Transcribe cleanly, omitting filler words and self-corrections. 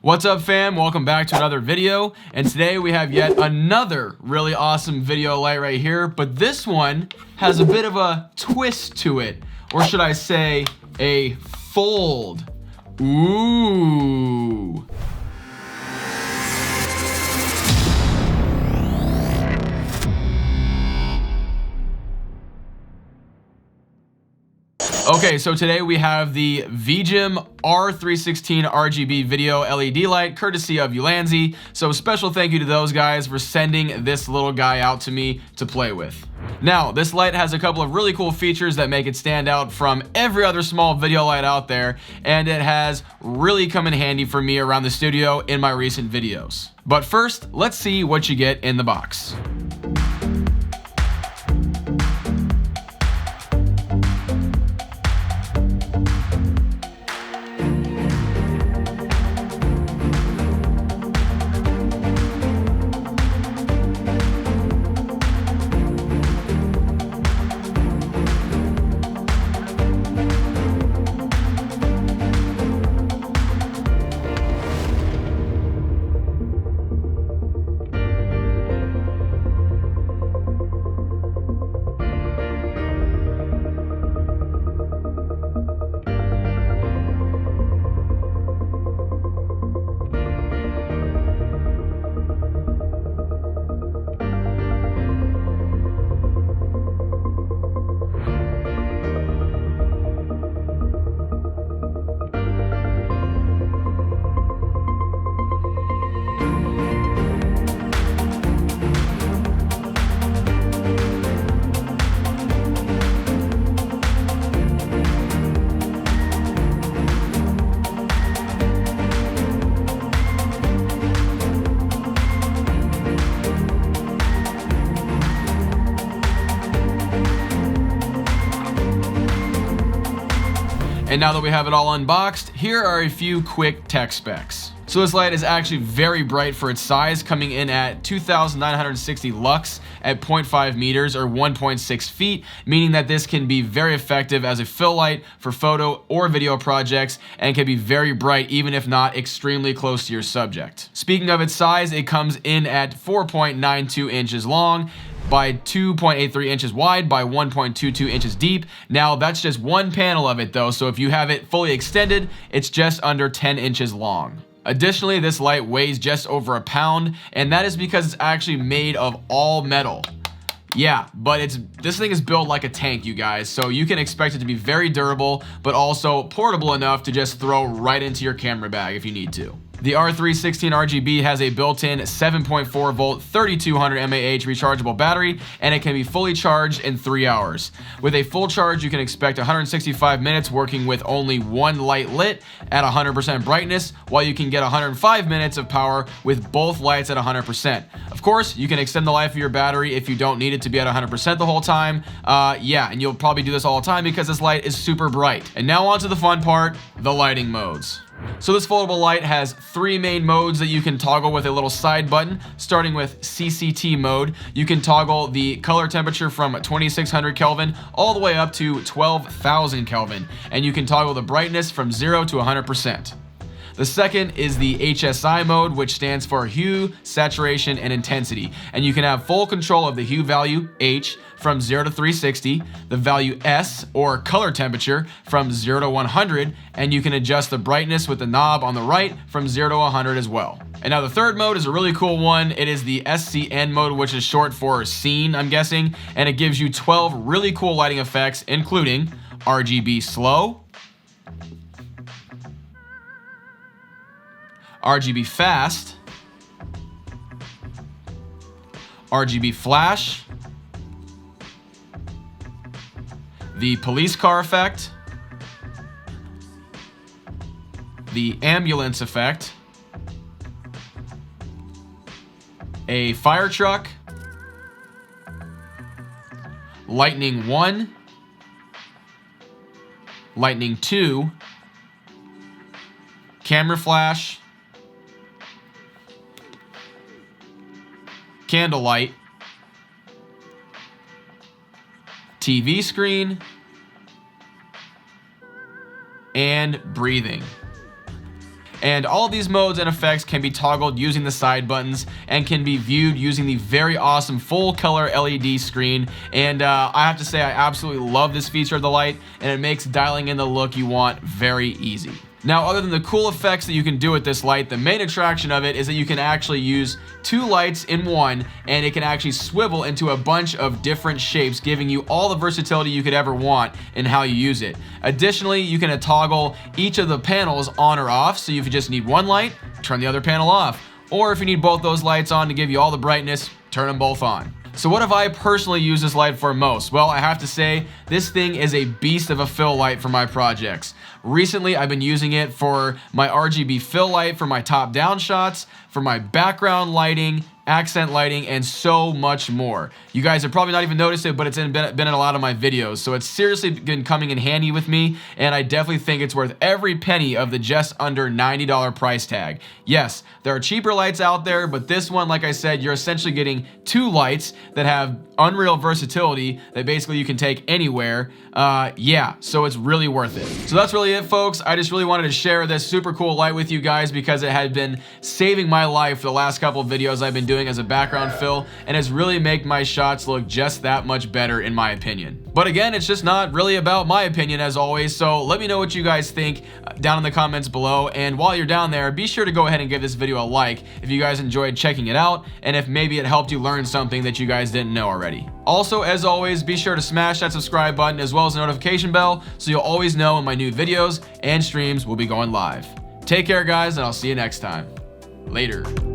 What's up, fam? Welcome back to another video, and today we have yet another really awesome video light right here, but this one has a bit of a twist to it, or should I say a fold. Ooh. Okay, so today we have the VIJIM R316 RGB video LED light, courtesy of Ulanzi. So special thank you to those guys for sending this little guy out to me to play with. Now, this light has a couple of really cool features that make it stand out from every other small video light out there, and it has really come in handy for me around the studio in my recent videos. But first, let's see what you get in the box. And now that we have it all unboxed, here are a few quick tech specs. So this light is actually very bright for its size, coming in at 2,960 lux at 0.5 meters or 1.6 feet, meaning that this can be very effective as a fill light for photo or video projects and can be very bright even if not extremely close to your subject. Speaking of its size, it comes in at 4.92 inches long, by 2.83 inches wide by 1.22 inches deep. Now that's just one panel of it though, so if you have it fully extended, it's just under 10 inches long. Additionally, this light weighs just over a pound, and that is because it's actually made of all metal. Yeah, but this thing is built like a tank, you guys, so you can expect it to be very durable, but also portable enough to just throw right into your camera bag if you need to. The R316 RGB has a built-in 7.4 volt 3200 mAh rechargeable battery, and it can be fully charged in 3 hours. With a full charge, you can expect 165 minutes working with only one light lit at 100% brightness, while you can get 105 minutes of power with both lights at 100%. Of course, you can extend the life of your battery if you don't need it to be at 100% the whole time. Yeah, and you'll probably do this all the time because this light is super bright. And now on to the fun part, the lighting modes. So this foldable light has 3 main modes that you can toggle with a little side button. Starting with CCT mode, you can toggle the color temperature from 2600 Kelvin all the way up to 12,000 Kelvin, and you can toggle the brightness from 0 to 100%. The second is the HSI mode, which stands for hue, saturation, and intensity. And you can have full control of the hue value, H, from 0 to 360, the value S, or color temperature, from 0 to 100, and you can adjust the brightness with the knob on the right from 0 to 100 as well. And now the third mode is a really cool one. It is the SCN mode, which is short for scene, I'm guessing, and it gives you 12 really cool lighting effects, including RGB slow, RGB fast, RGB flash, the police car effect, the ambulance effect, a fire truck, lightning 1, lightning 2, camera flash, candlelight, TV screen, and breathing. And all of these modes and effects can be toggled using the side buttons and can be viewed using the very awesome full color LED screen. And I have to say, I absolutely love this feature of the light, and it makes dialing in the look you want very easy. Now, other than the cool effects that you can do with this light, the main attraction of it is that you can actually use 2 lights in one, and it can actually swivel into a bunch of different shapes, giving you all the versatility you could ever want in how you use it. Additionally, you can toggle each of the panels on or off, so if you just need one light, turn the other panel off. Or if you need both those lights on to give you all the brightness, turn them both on. So what have I personally used this light for most? Well, I have to say, this thing is a beast of a fill light for my projects. Recently, I've been using it for my RGB fill light, for my top-down shots, for my background lighting, accent lighting, and so much more. You guys have probably not even noticed it, but it's been in a lot of my videos, so it's seriously been coming in handy with me, and I definitely think it's worth every penny of the just under $90 price tag. Yes, there are cheaper lights out there, but this one, like I said, you're essentially getting 2 lights that have unreal versatility that basically you can take anywhere. Yeah, so it's really worth it. So that's really it, folks. I just really wanted to share this super cool light with you guys because it had been saving my life for the last couple of videos I've been doing as a background fill, and has really made my shots look just that much better in my opinion. But again, it's just not really about my opinion as always, so let me know what you guys think down in the comments below, and while you're down there, be sure to go ahead and give this video a like if you guys enjoyed checking it out, and if maybe it helped you learn something that you guys didn't know already. Also, as always, be sure to smash that subscribe button as well as the notification bell so you'll always know when my new videos and streams will be going live. Take care, guys, and I'll see you next time. Later.